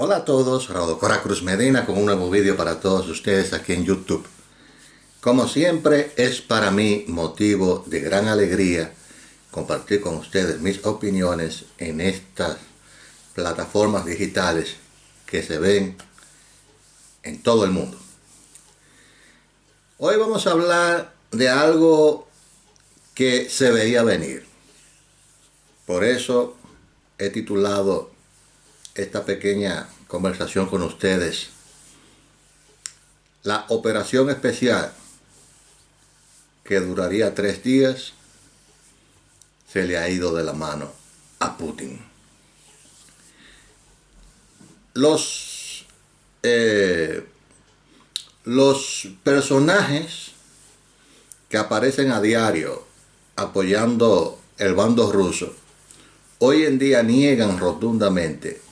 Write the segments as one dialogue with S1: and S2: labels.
S1: Hola a todos, Raúl Cora Cruz Medina con un nuevo vídeo para todos ustedes aquí en YouTube. Como siempre, es para mí motivo de gran alegría compartir con ustedes mis opiniones en estas plataformas digitales que se ven en todo el mundo. Hoy vamos a hablar de algo que se veía venir. Por eso he titulado esta pequeña conversación con ustedes la operación especial que duraría 3 días se le ha ido de la mano a Putin. Los personajes que aparecen a diario apoyando el bando ruso hoy en día niegan rotundamente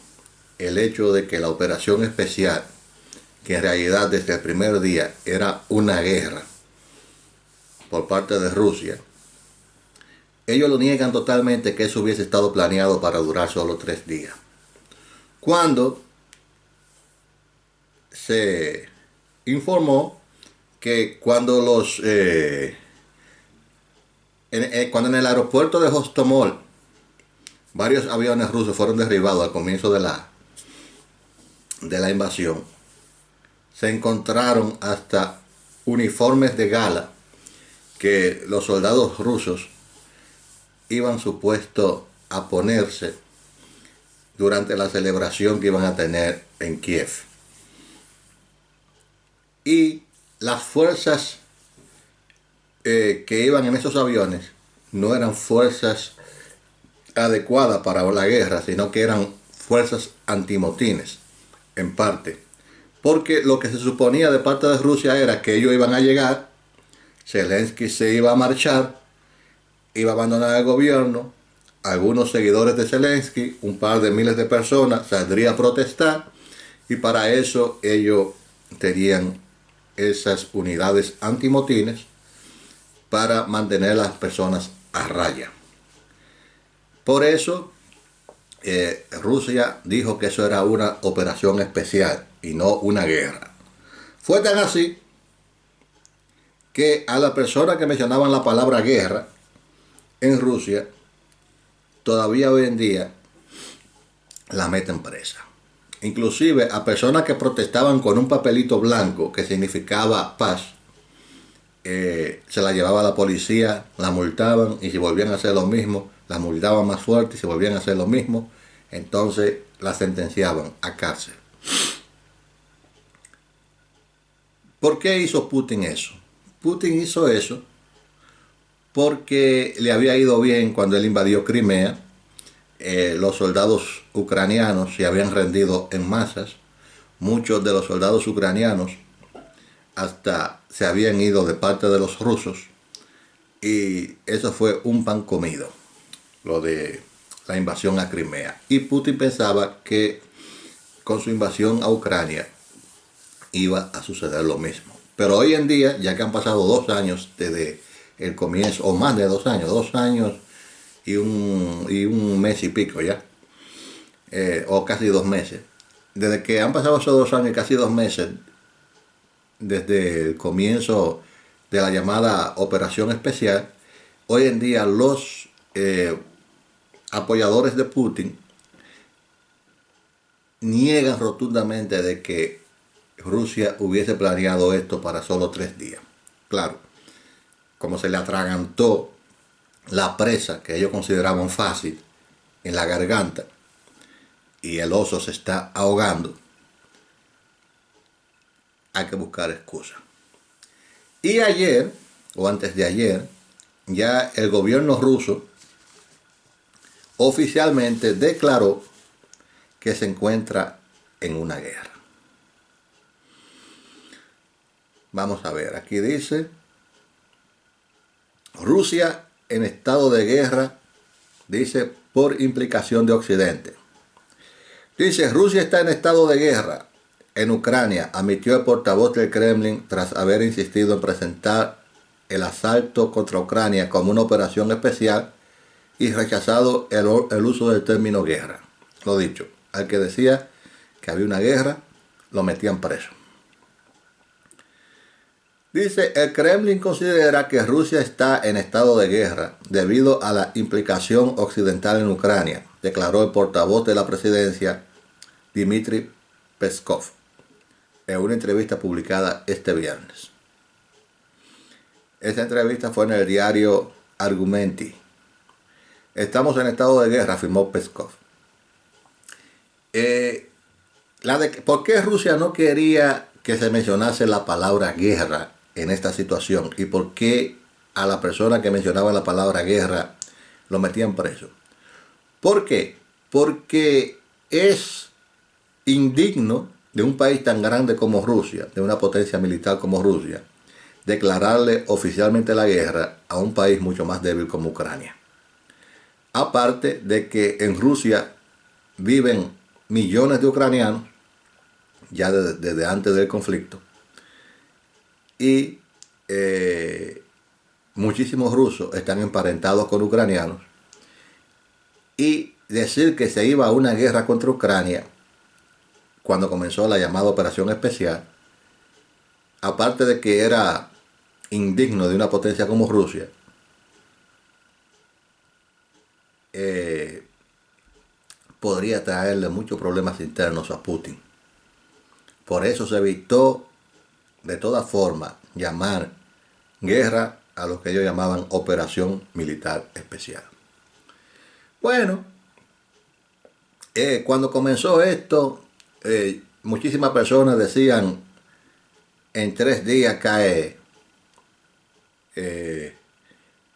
S1: el hecho de que la operación especial, que en realidad desde el primer día era una guerra por parte de Rusia, ellos lo niegan totalmente, que eso hubiese estado planeado para durar solo 3 días. Cuando se informó que cuando cuando en el aeropuerto de Hostomel varios aviones rusos fueron derribados al comienzo de la invasión, se encontraron hasta uniformes de gala que los soldados rusos iban supuestos a ponerse durante la celebración que iban a tener en Kiev. Y las fuerzas que iban en esos aviones no eran fuerzas adecuadas para la guerra, sino que eran fuerzas antimotines, en parte. Porque lo que se suponía de parte de Rusia era que ellos iban a llegar, Zelensky se iba a marchar, iba a abandonar el gobierno, algunos seguidores de Zelensky, un par de miles de personas, saldría a protestar, y para eso ellos tenían esas unidades antimotines para mantener a las personas a raya. Por eso Rusia dijo que eso era una operación especial y no una guerra. Fue tan así que a la persona que mencionaban la palabra guerra en Rusia, todavía hoy en día la meten presa. Inclusive a personas que protestaban con un papelito blanco que significaba paz, se la llevaba la policía, la multaban, y si volvían a hacer lo mismo, la multaban más fuerte, y si volvían a hacer lo mismo, entonces la sentenciaban a cárcel. ¿Por qué hizo Putin eso? Putin hizo eso porque le había ido bien cuando él invadió Crimea. Los soldados ucranianos se habían rendido en masas. Muchos de los soldados ucranianos hasta se habían ido de parte de los rusos, y eso fue un pan comido, lo de la invasión a Crimea. Y Putin pensaba que con su invasión a Ucrania iba a suceder lo mismo. Pero hoy en día, ya que han pasado 2 años desde el comienzo, o más de 2 años y un mes y pico ya, o casi 2 meses, desde que han pasado esos 2 años y casi 2 meses, desde el comienzo de la llamada operación especial, hoy en día los apoyadores de Putin niegan rotundamente de que Rusia hubiese planeado esto para solo 3 días. Claro, como se le atragantó la presa que ellos consideraban fácil en la garganta y el oso se está ahogando, hay que buscar excusas. Y ayer, o antes de ayer, ya el gobierno ruso oficialmente declaró que se encuentra en una guerra. Vamos a ver, aquí dice: Rusia en estado de guerra, dice, por implicación de Occidente. Dice: Rusia está en estado de guerra en Ucrania, admitió el portavoz del Kremlin tras haber insistido en presentar el asalto contra Ucrania como una operación especial y rechazado el uso del término guerra. Lo dicho, al que decía que había una guerra, lo metían preso. Dice, el Kremlin considera que Rusia está en estado de guerra debido a la implicación occidental en Ucrania, declaró el portavoz de la presidencia, Dmitry Peskov, en una entrevista publicada este viernes. Esa entrevista fue en el diario Argumenti. Estamos en estado de guerra, afirmó Peskov. ¿Por qué Rusia no quería que se mencionase la palabra guerra en esta situación? ¿Y por qué a la persona que mencionaba la palabra guerra lo metían preso? ¿Por qué? Porque es indigno de un país tan grande como Rusia, de una potencia militar como Rusia, declararle oficialmente la guerra a un país mucho más débil como Ucrania. Aparte de que en Rusia viven millones de ucranianos, ya desde antes del conflicto, y muchísimos rusos están emparentados con ucranianos, y decir que se iba a una guerra contra Ucrania cuando comenzó la llamada Operación Especial, aparte de que era indigno de una potencia como Rusia, podría traerle muchos problemas internos a Putin. Por eso se evitó de todas formas llamar guerra a lo que ellos llamaban Operación Militar Especial. Bueno, cuando comenzó esto, muchísimas personas decían, en 3 días cae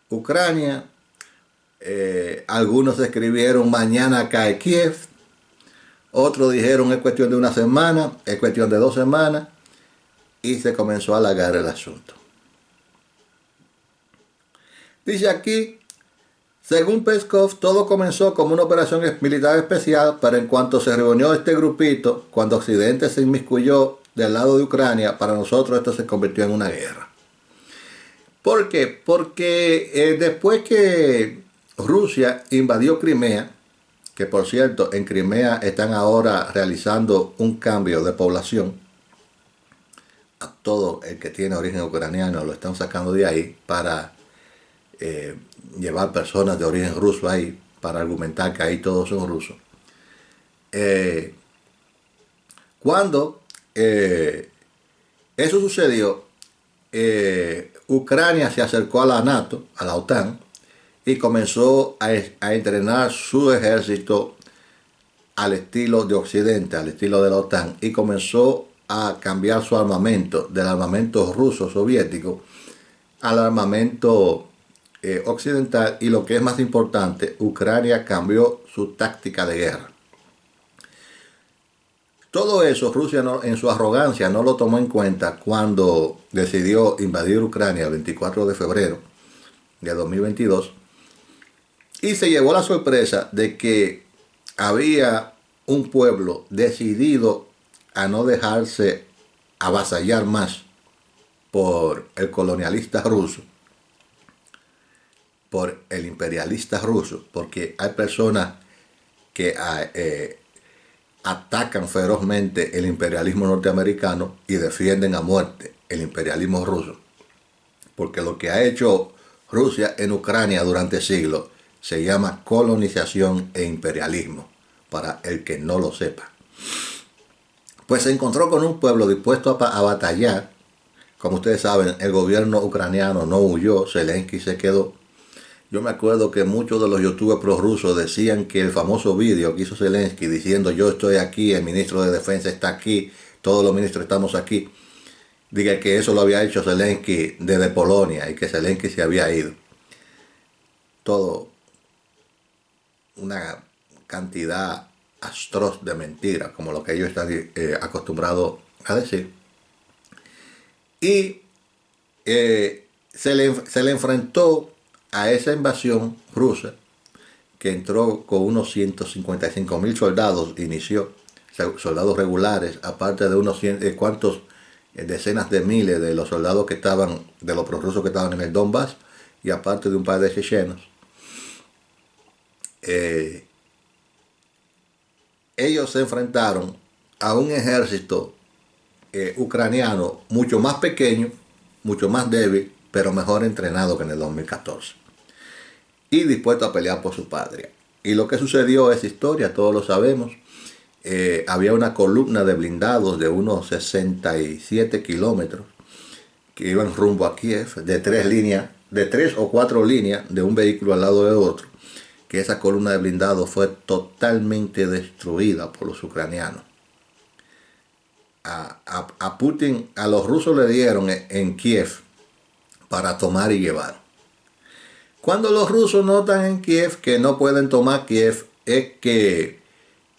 S1: Ucrania. Algunos escribieron, mañana cae Kiev. Otros dijeron, es cuestión de una semana, es cuestión de 2 semanas. Y se comenzó a alargar el asunto. Dice aquí, según Peskov, todo comenzó como una operación militar especial, pero en cuanto se reunió este grupito, cuando Occidente se inmiscuyó del lado de Ucrania, para nosotros esto se convirtió en una guerra. ¿Por qué? Porque después que Rusia invadió Crimea, que por cierto en Crimea están ahora realizando un cambio de población, a todo el que tiene origen ucraniano lo están sacando de ahí para llevar personas de origen ruso ahí, para argumentar que ahí todos son rusos. Cuando eso sucedió, Ucrania se acercó a la NATO, a la OTAN, y comenzó a entrenar su ejército al estilo de Occidente, al estilo de la OTAN, y comenzó a cambiar su armamento del armamento ruso soviético al armamento occidental, y lo que es más importante, Ucrania cambió su táctica de guerra. Todo eso Rusia en su arrogancia no lo tomó en cuenta cuando decidió invadir Ucrania el 24 de febrero de 2022, y se llevó la sorpresa de que había un pueblo decidido a no dejarse avasallar más por el colonialista ruso, por el imperialista ruso, porque hay personas que atacan ferozmente el imperialismo norteamericano y defienden a muerte el imperialismo ruso, porque lo que ha hecho Rusia en Ucrania durante siglos se llama colonización e imperialismo, para el que no lo sepa. Pues se encontró con un pueblo dispuesto a batallar. Como ustedes saben, el gobierno ucraniano no huyó, Zelensky se quedó. Yo me acuerdo que muchos de los youtubers prorrusos decían que el famoso vídeo que hizo Zelensky diciendo yo estoy aquí, el ministro de defensa está aquí, todos los ministros estamos aquí, diga que eso lo había hecho Zelensky desde Polonia y que Zelensky se había ido. Todo una cantidad atroz de mentiras, como lo que ellos están acostumbrados a decir. Y se le enfrentó a esa invasión rusa, que entró con unos 155.000 soldados, inició, soldados regulares, aparte de unos decenas de miles de los soldados que estaban, de los prorrusos que estaban en el Donbass, y aparte de un par de chechenos. Ellos se enfrentaron a un ejército ucraniano mucho más pequeño, mucho más débil, pero mejor entrenado que en el 2014. Y dispuesto a pelear por su patria. Y lo que sucedió es historia, todos lo sabemos. Había una columna de blindados de unos 67 kilómetros que iban rumbo a Kiev, de tres o cuatro líneas de un vehículo al lado de otro, que esa columna de blindados fue totalmente destruida por los ucranianos. A Putin, a los rusos le dieron en Kiev para tomar y llevar. Cuando los rusos notan en Kiev que no pueden tomar Kiev, es que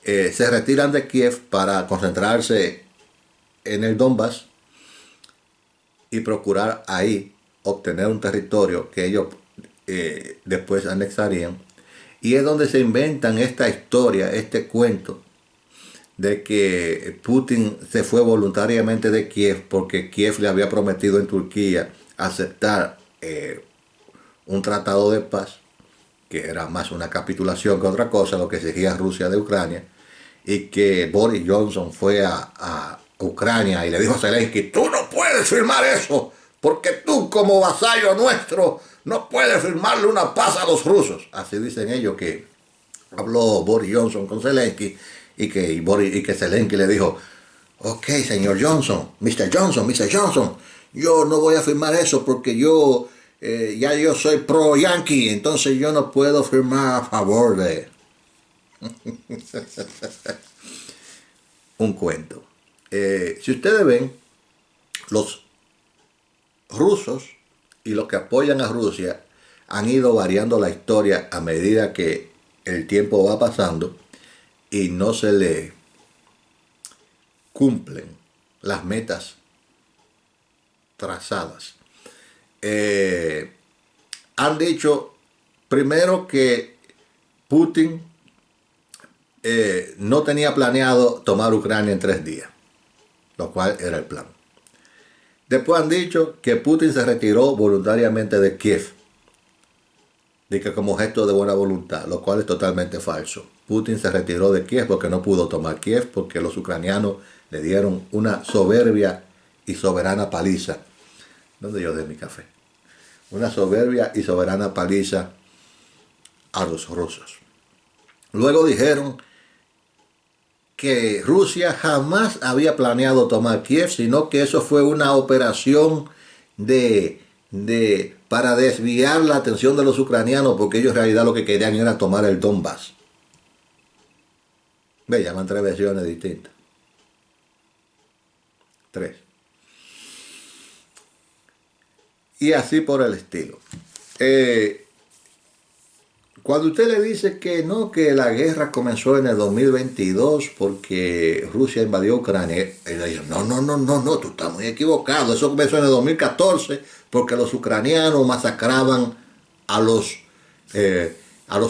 S1: se retiran de Kiev para concentrarse en el Donbass y procurar ahí obtener un territorio que ellos después anexarían. Y es donde se inventan esta historia, este cuento de que Putin se fue voluntariamente de Kiev porque Kiev le había prometido en Turquía aceptar un tratado de paz, que era más una capitulación que otra cosa, lo que exigía Rusia de Ucrania, y que Boris Johnson fue a Ucrania y le dijo a Zelensky: tú no puedes firmar eso, porque tú como vasallo nuestro no puedes firmarle una paz a los rusos. Así dicen ellos que habló Boris Johnson con Zelensky y que Zelensky le dijo: ok, señor Johnson, Mr. Johnson, Mr. Johnson, yo no voy a firmar eso porque ya yo soy pro Yankee, entonces yo no puedo firmar a favor de un cuento. Si ustedes ven, los rusos y los que apoyan a Rusia han ido variando la historia a medida que el tiempo va pasando y no se le cumplen las metas trazadas. Han dicho primero que Putin no tenía planeado tomar Ucrania en 3 días, lo cual era el plan. Después han dicho que Putin se retiró voluntariamente de Kiev, de que como gesto de buena voluntad, lo cual es totalmente falso. Putin se retiró de Kiev porque no pudo tomar Kiev, porque los ucranianos le dieron una soberbia y soberana paliza. ¿Dónde yo dejé mi café? Una soberbia y soberana paliza a los rusos. Luego dijeron que Rusia jamás había planeado tomar Kiev, sino que eso fue una operación para desviar la atención de los ucranianos, porque ellos en realidad lo que querían era tomar el Donbass. Ve, llaman 3 versiones distintas. 3. Y así por el estilo. Cuando usted le dice que no, que la guerra comenzó en el 2022 porque Rusia invadió Ucrania, él le dice: no, tú estás muy equivocado. Eso comenzó en el 2014 porque los ucranianos masacraban a los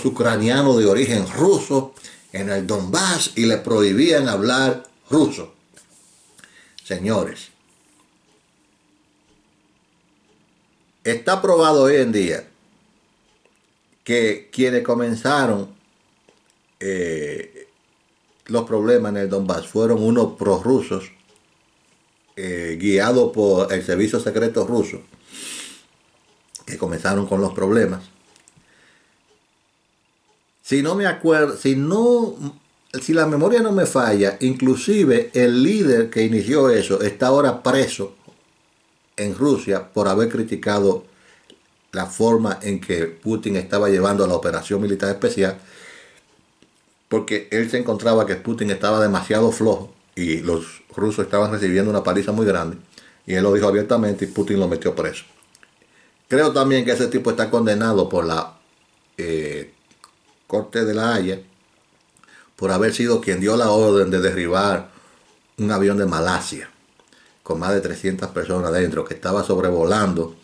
S1: ucranianos de origen ruso en el Donbass y le prohibían hablar ruso. Señores, está probado hoy en día que quienes comenzaron los problemas en el Donbass fueron unos prorrusos guiados por el servicio secreto ruso, que comenzaron con los problemas. Si no me acuerdo, si la memoria no me falla, inclusive el líder que inició eso está ahora preso en Rusia por haber criticado la forma en que Putin estaba llevando la operación militar especial, porque él se encontraba que Putin estaba demasiado flojo y los rusos estaban recibiendo una paliza muy grande, y él lo dijo abiertamente y Putin lo metió preso. Creo también que ese tipo está condenado por la Corte de la Haya por haber sido quien dio la orden de derribar un avión de Malasia con más de 300 personas dentro, que estaba sobrevolando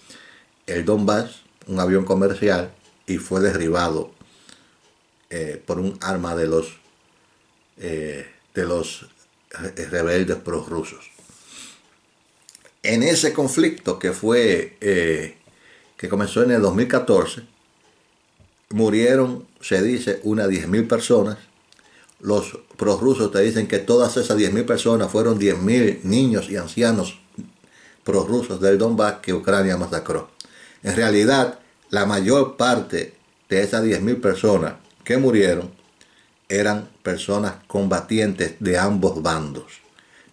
S1: el Donbass, un avión comercial, y fue derribado por un arma de los rebeldes prorrusos. En ese conflicto que comenzó en el 2014, murieron, se dice, unas 10.000 personas. los prorrusos te dicen que todas esas 10.000 personas fueron 10.000 niños y ancianos prorrusos del Donbass que Ucrania masacró. En realidad, la mayor parte de esas 10.000 personas que murieron eran personas combatientes de ambos bandos,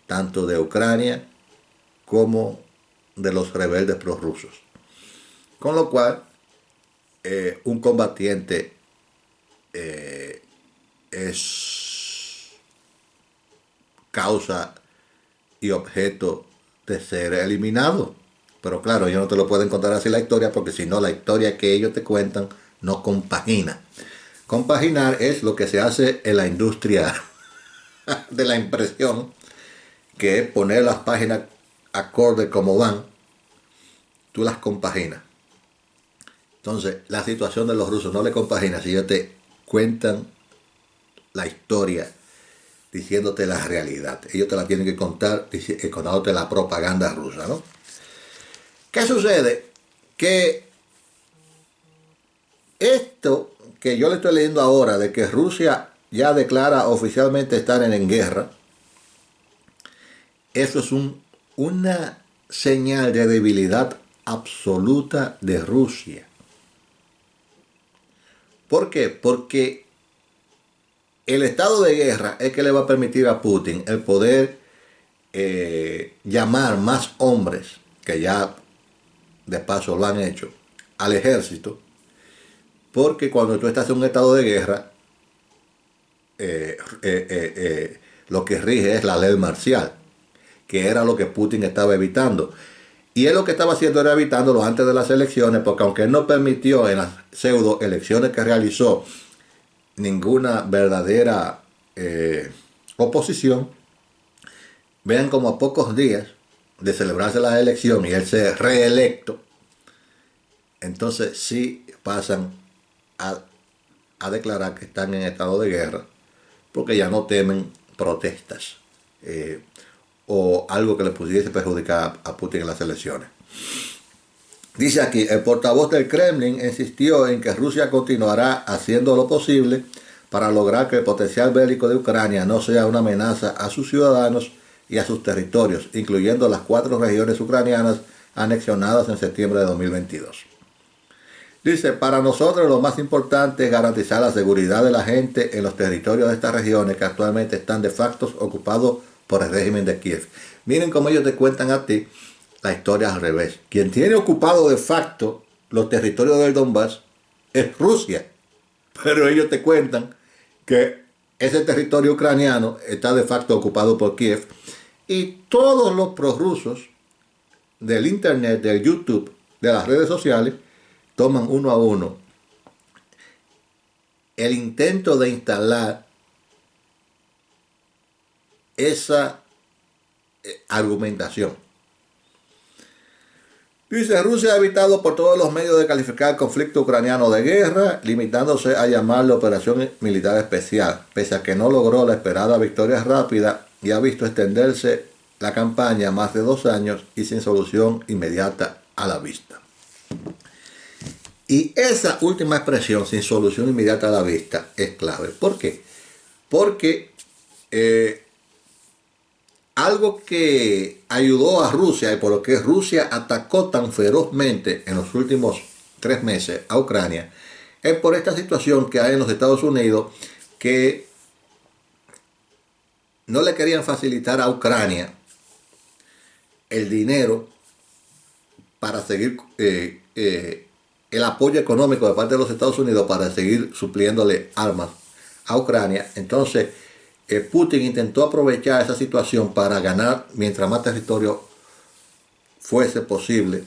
S1: tanto de Ucrania como de los rebeldes prorrusos. Con lo cual, un combatiente es causa y objeto de ser eliminado. Pero claro, ellos no te lo pueden contar así la historia, porque si no, la historia que ellos te cuentan no compagina. Compaginar es lo que se hace en la industria de la impresión, que es poner las páginas acorde como van, tú las compaginas. Entonces, la situación de los rusos no le compagina si ellos te cuentan la historia diciéndote la realidad. Ellos te la tienen que contar contándote la propaganda rusa, ¿no? ¿Qué sucede? Que esto que yo le estoy leyendo ahora, de que Rusia ya declara oficialmente estar en guerra, eso es una señal de debilidad absoluta de Rusia. ¿Por qué? Porque el estado de guerra es que le va a permitir a Putin el poder llamar más hombres, que ya de paso lo han hecho, al ejército, porque cuando tú estás en un estado de guerra, lo que rige es la ley marcial, que era lo que Putin estaba evitando. Y él lo que estaba haciendo era evitándolo antes de las elecciones, porque aunque él no permitió en las pseudo elecciones que realizó ninguna verdadera oposición, vean como a pocos días de celebrarse la elección y él ser reelecto, entonces sí pasan a declarar que están en estado de guerra, porque ya no temen protestas o algo que le pudiese perjudicar a Putin en las elecciones. Dice aquí, el portavoz del Kremlin insistió en que Rusia continuará haciendo lo posible para lograr que el potencial bélico de Ucrania no sea una amenaza a sus ciudadanos y a sus territorios, incluyendo las 4 regiones ucranianas anexionadas en septiembre de 2022. Dice, para nosotros lo más importante es garantizar la seguridad de la gente en los territorios de estas regiones que actualmente están de facto ocupados por el régimen de Kiev. Miren cómo ellos te cuentan a ti la historia al revés. Quien tiene ocupado de facto los territorios del Donbass es Rusia, pero ellos te cuentan que ese territorio ucraniano está de facto ocupado por Kiev, y todos los prorrusos del internet, del YouTube, de las redes sociales, toman uno a uno el intento de instalar esa argumentación. Dice, Rusia ha evitado por todos los medios de calificar el conflicto ucraniano de guerra, limitándose a llamarlo operación militar especial, pese a que no logró la esperada victoria rápida y ha visto extenderse la campaña más de 2 años y sin solución inmediata a la vista. Y esa última expresión, sin solución inmediata a la vista, es clave. ¿Por qué? Porque algo que ayudó a Rusia y por lo que Rusia atacó tan ferozmente en los últimos 3 meses a Ucrania, es por esta situación que hay en los Estados Unidos, que no le querían facilitar a Ucrania el dinero para seguir el apoyo económico de parte de los Estados Unidos para seguir supliéndole armas a Ucrania. Entonces Putin intentó aprovechar esa situación para ganar mientras más territorio fuese posible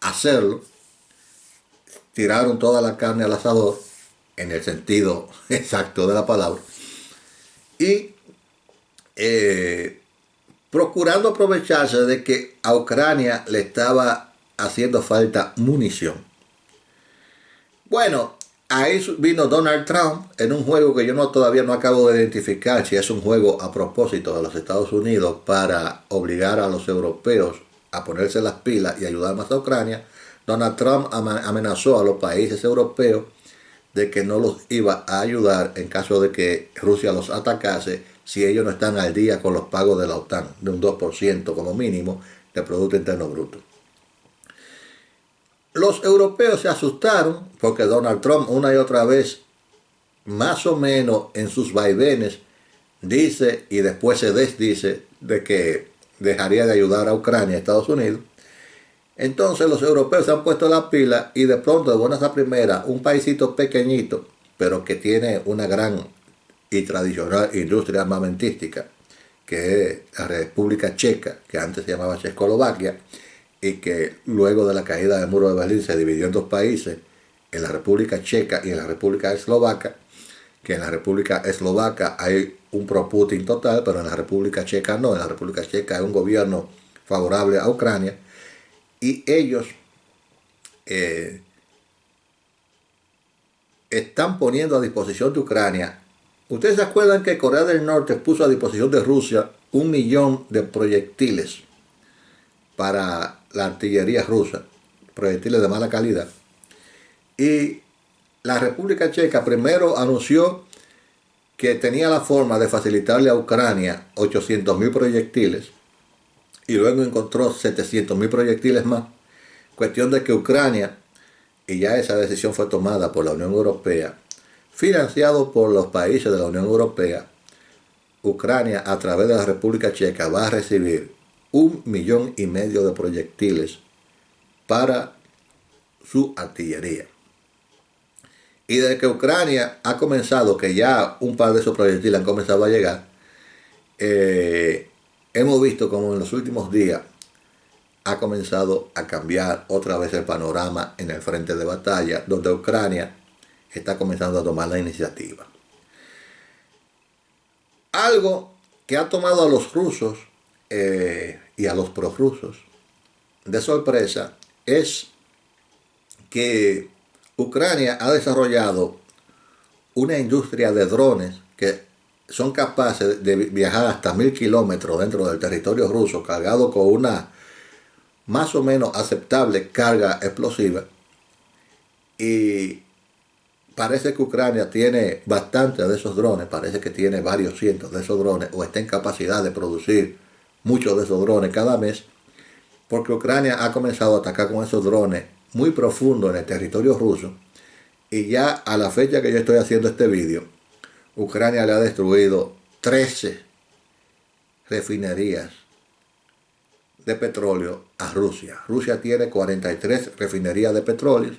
S1: hacerlo. Tiraron toda la carne al asador en el sentido exacto de la palabra, y procurando aprovecharse de que a Ucrania le estaba haciendo falta munición. Bueno, ahí vino Donald Trump en un juego que yo todavía no acabo de identificar si es un juego a propósito de los Estados Unidos para obligar a los europeos a ponerse las pilas y ayudar más a Ucrania. Donald Trump amenazó a los países europeos de que no los iba a ayudar en caso de que Rusia los atacase si ellos no están al día con los pagos de la OTAN, de un 2% como mínimo de Producto Interno Bruto. Los europeos se asustaron porque Donald Trump una y otra vez, más o menos en sus vaivenes, dice y después se desdice de que dejaría de ayudar a Ucrania, a Estados Unidos. Entonces los europeos se han puesto la pila y de pronto, de buenas a primeras, un paísito pequeñito, pero que tiene una gran y tradicional industria armamentística, que es la República Checa, que antes se llamaba Checoslovaquia, y que luego de la caída del muro de Berlín se dividió en dos países, en la República Checa y en la República Eslovaca, que en la República Eslovaca hay un pro-Putin total, pero en la República Checa no. En la República Checa hay un gobierno favorable a Ucrania, y ellos están poniendo a disposición de Ucrania. Ustedes se acuerdan que Corea del Norte puso a disposición de Rusia 1 millón de proyectiles para la artillería rusa, proyectiles de mala calidad. Y la República Checa primero anunció que tenía la forma de facilitarle a Ucrania 800.000 proyectiles y luego encontró 700.000 proyectiles más. Cuestión de que Ucrania, y ya esa decisión fue tomada por la Unión Europea, financiado por los países de la Unión Europea, Ucrania a través de la República Checa va a recibir 1,5 millones de proyectiles para su artillería. Y desde que Ucrania ha comenzado, que ya un par de esos proyectiles han comenzado a llegar, hemos visto como en los últimos días ha comenzado a cambiar otra vez el panorama en el frente de batalla, donde Ucrania está comenzando a tomar la iniciativa. Algo que ha tomado a los rusos y a los prorrusos de sorpresa es que Ucrania ha desarrollado una industria de drones que son capaces de viajar hasta 1.000 kilómetros dentro del territorio ruso, cargado con una más o menos aceptable carga explosiva. Y parece que Ucrania tiene bastantes de esos drones, parece que tiene varios cientos de esos drones, o está en capacidad de producir muchos de esos drones cada mes, porque Ucrania ha comenzado a atacar con esos drones muy profundo en el territorio ruso, y ya a la fecha que yo estoy haciendo este vídeo, Ucrania le ha destruido 13 refinerías de petróleo a Rusia. Rusia tiene 43 refinerías de petróleo,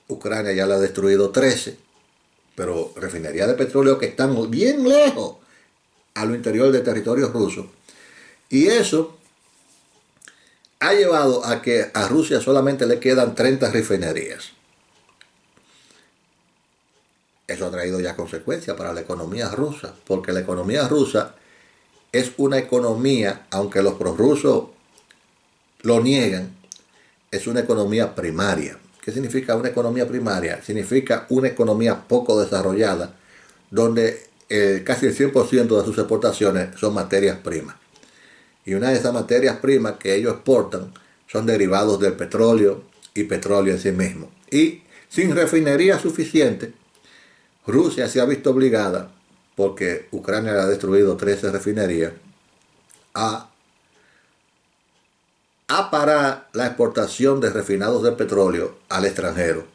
S1: Ucrania ya le ha destruido 13, pero refinerías de petróleo que están bien lejos a lo interior del territorio ruso, y eso ha llevado a que a Rusia solamente le quedan 30 refinerías. Eso ha traído ya consecuencias para la economía rusa, porque la economía rusa es una economía, aunque los prorrusos lo niegan, es una economía primaria. ¿Qué significa una economía primaria? Significa una economía poco desarrollada, donde casi el 100% de sus exportaciones son materias primas. Y una de esas materias primas que ellos exportan son derivados del petróleo y petróleo en sí mismo. Y sin refinería suficiente, Rusia se ha visto obligada, porque Ucrania le ha destruido 13 refinerías, a parar la exportación de refinados de petróleo al extranjero.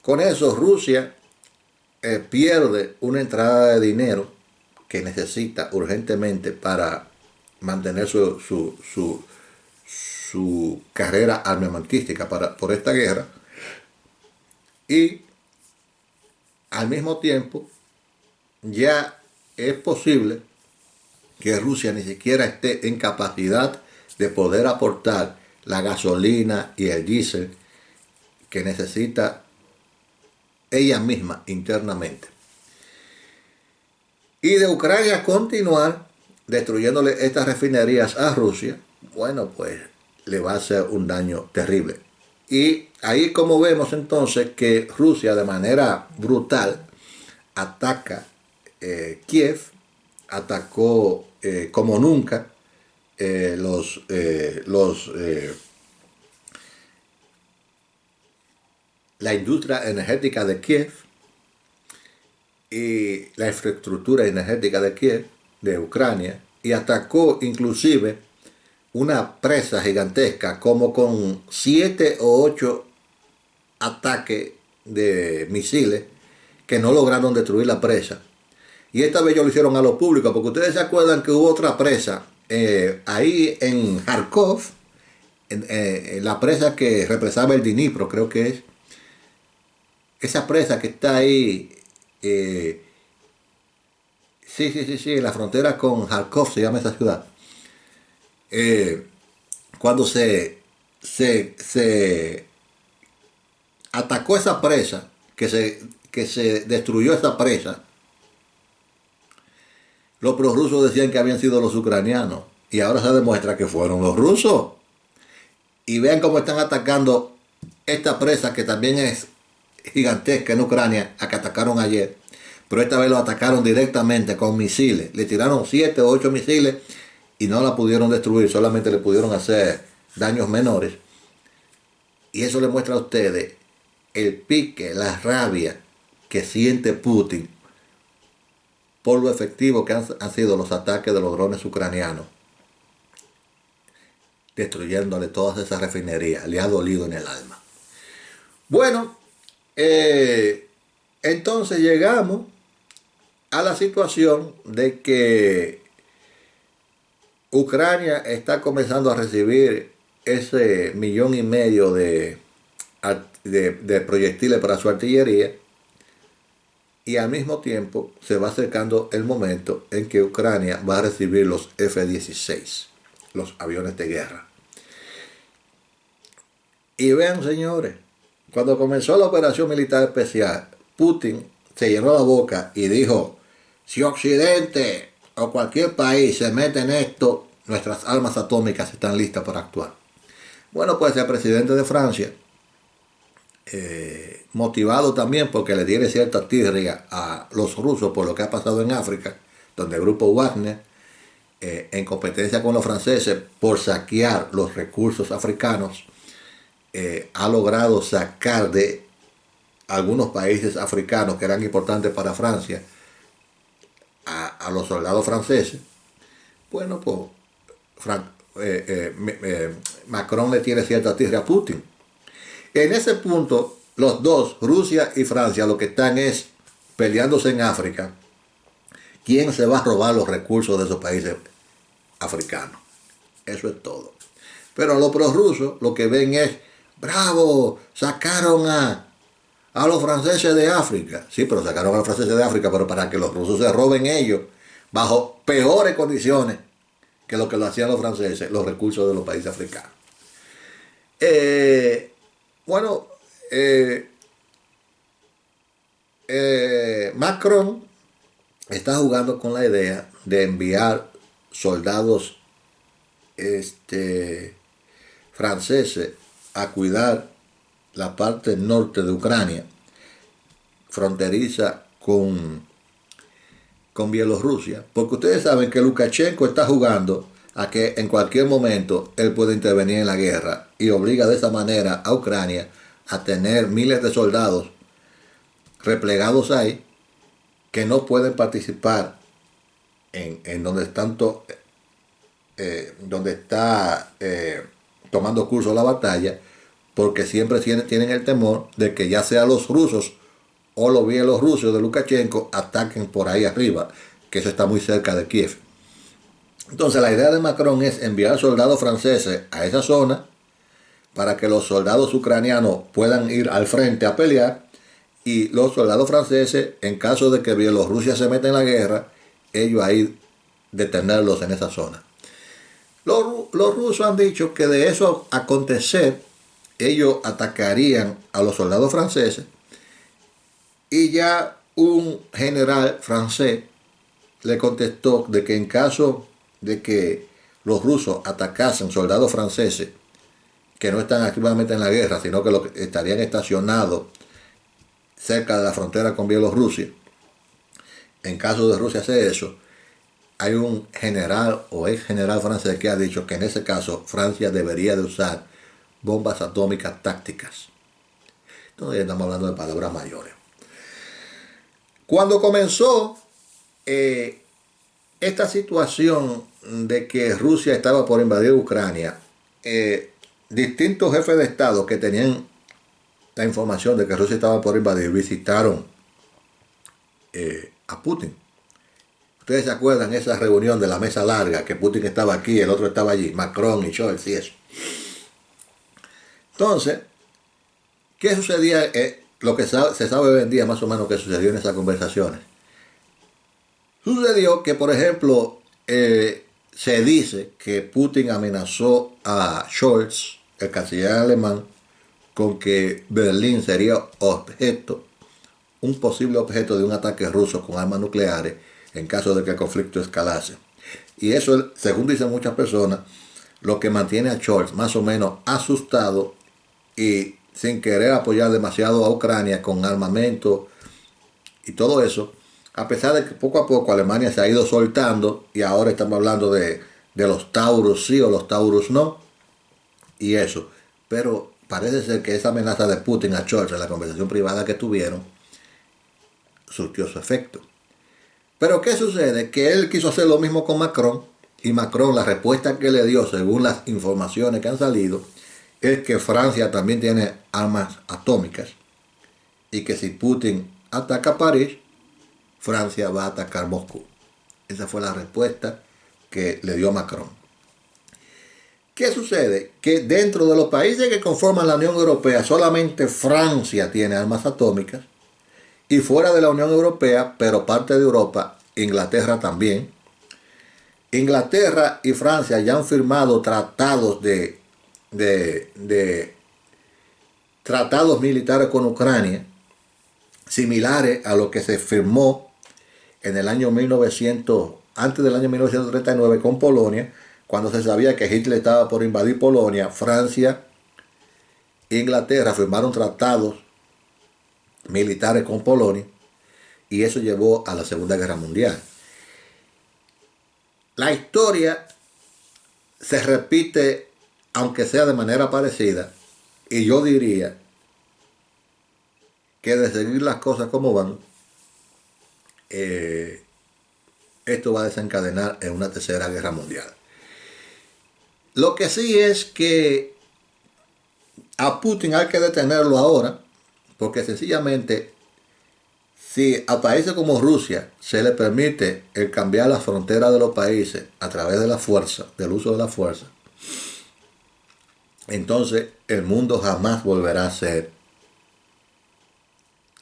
S1: Con eso Rusia pierde una entrada de dinero que necesita urgentemente para mantener su carrera armamentística por esta guerra, y al mismo tiempo ya es posible que Rusia ni siquiera esté en capacidad de poder aportar la gasolina y el diésel que necesita ella misma internamente. Y de Ucrania continuar destruyéndole estas refinerías a Rusia, bueno, pues le va a hacer un daño terrible. Y ahí como vemos entonces que Rusia de manera brutal ataca Kiev, atacó como nunca la industria energética de Kiev y la infraestructura energética de Kiev, de Ucrania, y atacó inclusive una presa gigantesca como con 7 o 8 ataques de misiles que no lograron destruir la presa. Y esta vez ellos lo hicieron a lo público, porque ustedes se acuerdan que hubo otra presa ahí en Kharkov, en la presa que represaba el Dnipro, creo que es. Esa presa que está ahí, sí, en la frontera con Kharkov se llama esa ciudad. Eh, Cuando se atacó esa presa, que se destruyó esa presa, los prorrusos decían que habían sido los ucranianos. Y ahora se demuestra que fueron los rusos. Y vean cómo están atacando esta presa que también es gigantesca en Ucrania, a que atacaron ayer. Pero esta vez lo atacaron directamente con misiles. Le tiraron 7 o 8 misiles y no la pudieron destruir. Solamente le pudieron hacer daños menores. Y eso le muestra a ustedes el pique, la rabia que siente Putin por lo efectivo que han sido los ataques de los drones ucranianos, destruyéndole todas esas refinerías. Le ha dolido en el alma. Bueno, entonces llegamos a la situación de que Ucrania está comenzando a recibir ese 1,5 millones de proyectiles para su artillería, y al mismo tiempo se va acercando el momento en que Ucrania va a recibir los F-16, los aviones de guerra. Y vean, señores, cuando comenzó la operación militar especial, Putin se llenó la boca y dijo: si Occidente o cualquier país se mete en esto, nuestras armas atómicas están listas para actuar. Bueno, pues el presidente de Francia, motivado también porque le tiene cierta tirria a los rusos por lo que ha pasado en África, donde el grupo Wagner, en competencia con los franceses por saquear los recursos africanos, ha logrado sacar de algunos países africanos que eran importantes para Francia a los soldados franceses. Bueno, pues Macron le tiene cierta tirria a Putin. En ese punto, los dos, Rusia y Francia, lo que están es peleándose en África. ¿Quién se va a robar los recursos de esos países africanos? Eso es todo. Pero los prorrusos lo que ven es: bravo, sacaron a los franceses de África. Sí, pero sacaron a los franceses de África, pero para que los rusos se roben ellos, bajo peores condiciones que lo que lo hacían los franceses, los recursos de los países africanos. Bueno, Macron está jugando con la idea de enviar soldados franceses a cuidar la parte norte de Ucrania, fronteriza con Bielorrusia, porque ustedes saben que Lukashenko está jugando a que en cualquier momento él puede intervenir en la guerra, y obliga de esa manera a Ucrania a tener miles de soldados replegados ahí que no pueden participar en donde está tomando curso la batalla, porque siempre tienen el temor de que ya sea los rusos o los bielorrusos de Lukashenko ataquen por ahí arriba, que eso está muy cerca de Kiev. Entonces la idea de Macron es enviar soldados franceses a esa zona para que los soldados ucranianos puedan ir al frente a pelear, y los soldados franceses, en caso de que Bielorrusia se meta en la guerra, ellos ahí detenerlos en esa zona. Los rusos han dicho que de eso acontecer, ellos atacarían a los soldados franceses, y ya un general francés le contestó de que en caso de que los rusos atacasen soldados franceses que no están activamente en la guerra, sino que estarían estacionados cerca de la frontera con Bielorrusia, en caso de Rusia hacer eso, hay un general o ex general francés que ha dicho que en ese caso Francia debería de usar bombas atómicas tácticas. Entonces estamos hablando de palabras mayores. Cuando comenzó esta situación de que Rusia estaba por invadir Ucrania, distintos jefes de Estado que tenían la información de que Rusia estaba por invadir visitaron a Putin. Ustedes se acuerdan esa reunión de la mesa larga, que Putin estaba aquí, el otro estaba allí, Macron y Scholz y eso. Entonces, ¿qué sucedía? Lo que se sabe hoy en día más o menos que sucedió en esas conversaciones. Sucedió que, por ejemplo, se dice que Putin amenazó a Scholz, el canciller alemán, con que Berlín sería un posible objeto de un ataque ruso con armas nucleares en caso de que el conflicto escalase. Y eso, según dicen muchas personas, lo que mantiene a Scholz más o menos asustado y sin querer apoyar demasiado a Ucrania con armamento y todo eso, a pesar de que poco a poco Alemania se ha ido soltando y ahora estamos hablando de los Taurus sí o los Taurus no y eso. Pero parece ser que esa amenaza de Putin a Scholz en la conversación privada que tuvieron surtió su efecto. Pero ¿qué sucede? Que él quiso hacer lo mismo con Macron y Macron, la respuesta que le dio según las informaciones que han salido es que Francia también tiene armas atómicas y que si Putin ataca París, Francia va a atacar Moscú. Esa fue la respuesta que le dio Macron. ¿Qué sucede? Que dentro de los países que conforman la Unión Europea, solamente Francia tiene armas atómicas y fuera de la Unión Europea, pero parte de Europa, Inglaterra también. Inglaterra y Francia ya han firmado tratados tratados militares con Ucrania, similares a lo que se firmó en el año 1900, antes del año 1939 con Polonia, cuando se sabía que Hitler estaba por invadir Polonia. Francia e Inglaterra firmaron tratados militares con Polonia y eso llevó a la Segunda Guerra Mundial. La historia se repite, aunque sea de manera parecida, y yo diría que de seguir las cosas como van, esto va a desencadenar en una tercera guerra mundial. Lo que sí es que a Putin hay que detenerlo ahora, porque sencillamente si a países como Rusia se le permite el cambiar las fronteras de los países a través de la fuerza, del uso de la fuerza, entonces el mundo jamás volverá a ser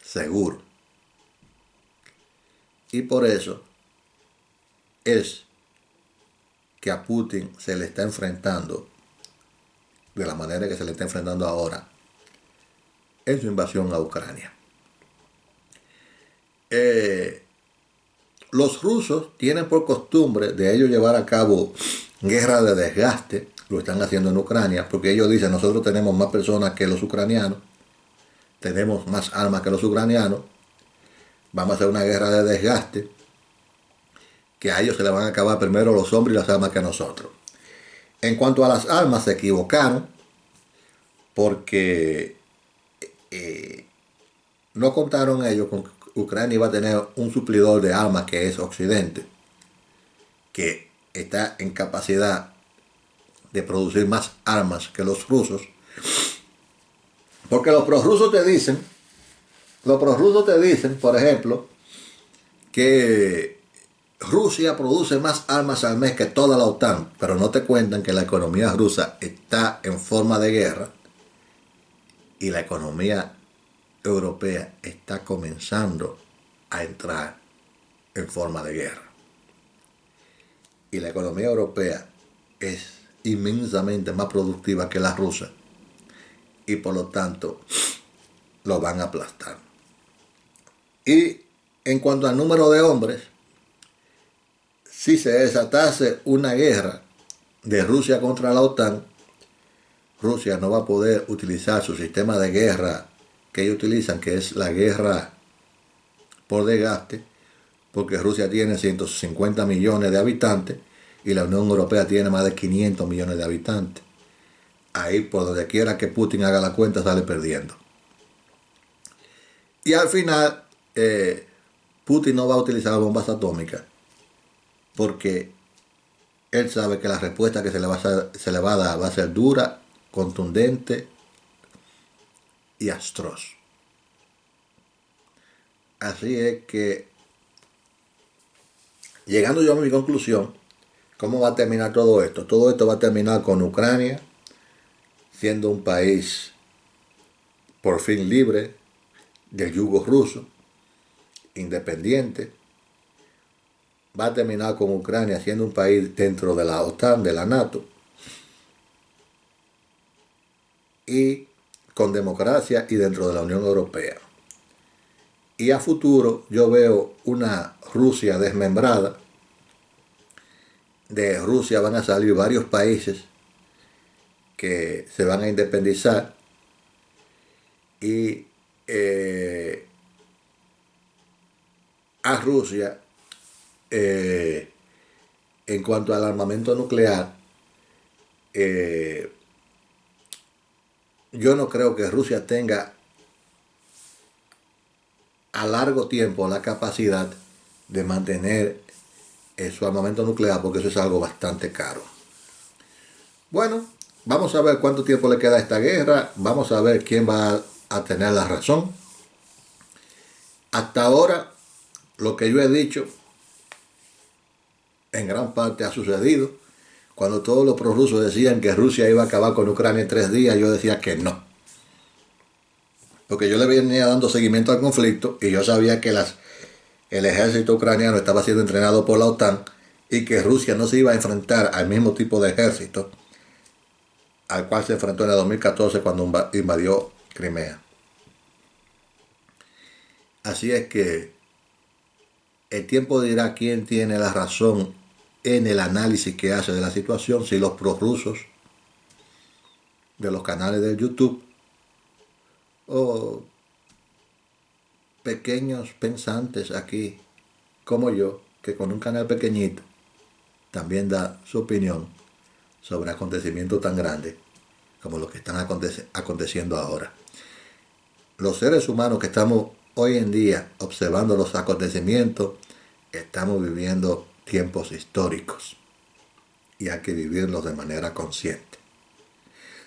S1: seguro. Y por eso es que a Putin se le está enfrentando de la manera que se le está enfrentando ahora en su invasión a Ucrania. Los rusos tienen por costumbre de ellos llevar a cabo guerra de desgaste, lo están haciendo en Ucrania, porque ellos dicen, nosotros tenemos más personas que los ucranianos, tenemos más armas que los ucranianos, vamos a hacer una guerra de desgaste, que a ellos se le van a acabar primero los hombres y las armas que a nosotros. En cuanto a las armas, se equivocaron, porque no contaron ellos con que Ucrania iba a tener un suplidor de armas que es Occidente, que está en capacidad de producir más armas que los rusos, porque los prorrusos te dicen, por ejemplo, que Rusia produce más armas al mes que toda la OTAN, pero no te cuentan que la economía rusa está en forma de guerra y la economía europea está comenzando a entrar en forma de guerra. Y la economía europea es inmensamente más productiva que la rusa y por lo tanto lo van a aplastar. Y en cuanto al número de hombres, si se desatase una guerra de Rusia contra la OTAN, Rusia no va a poder utilizar su sistema de guerra que ellos utilizan, que es la guerra por desgaste, porque Rusia tiene 150 millones de habitantes y la Unión Europea tiene más de 500 millones de habitantes. Ahí, por donde quiera que Putin haga la cuenta, sale perdiendo. Y al final, Putin no va a utilizar bombas atómicas porque él sabe que la respuesta que se le va a dar va a ser dura, contundente y atroz. Así es que, llegando yo a mi conclusión, ¿cómo va a terminar todo esto? Todo esto va a terminar con Ucrania siendo un país por fin libre del yugo ruso, independiente. Va a terminar con Ucrania siendo un país dentro de la OTAN, de la NATO, y con democracia y dentro de la Unión Europea. Y a futuro yo veo una Rusia desmembrada. De Rusia van a salir varios países que se van a independizar y a Rusia, en cuanto al armamento nuclear, yo no creo que Rusia tenga a largo tiempo la capacidad de mantener su armamento nuclear, porque eso es algo bastante caro. Bueno, vamos a ver cuánto tiempo le queda a esta guerra, vamos a ver quién va a tener la razón. Hasta ahora, lo que yo he dicho, en gran parte ha sucedido. Cuando todos los prorrusos decían que Rusia iba a acabar con Ucrania en 3 días, yo decía que no. Porque yo le venía dando seguimiento al conflicto y yo sabía que el ejército ucraniano estaba siendo entrenado por la OTAN y que Rusia no se iba a enfrentar al mismo tipo de ejército al cual se enfrentó en el 2014 cuando invadió Crimea. Así es que el tiempo dirá quién tiene la razón en el análisis que hace de la situación, si los prorrusos de los canales de YouTube o pequeños pensantes aquí como yo, que con un canal pequeñito también da su opinión sobre acontecimientos tan grandes como los que están aconteciendo ahora. Los seres humanos que estamos hoy en día observando los acontecimientos, estamos viviendo tiempos históricos y hay que vivirlos de manera consciente.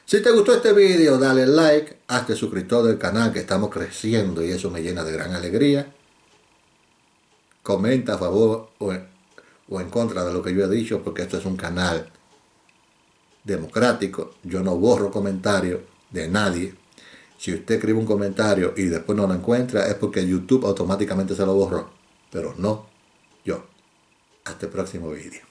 S1: Si te gustó este video, dale like, hazte suscriptor del canal, que estamos creciendo y eso me llena de gran alegría. Comenta a favor o en contra de lo que yo he dicho, porque esto es un canal democrático. Yo no borro comentarios de nadie. Si usted escribe un comentario y después no lo encuentra, es porque YouTube automáticamente se lo borró, pero no yo. Hasta el próximo video.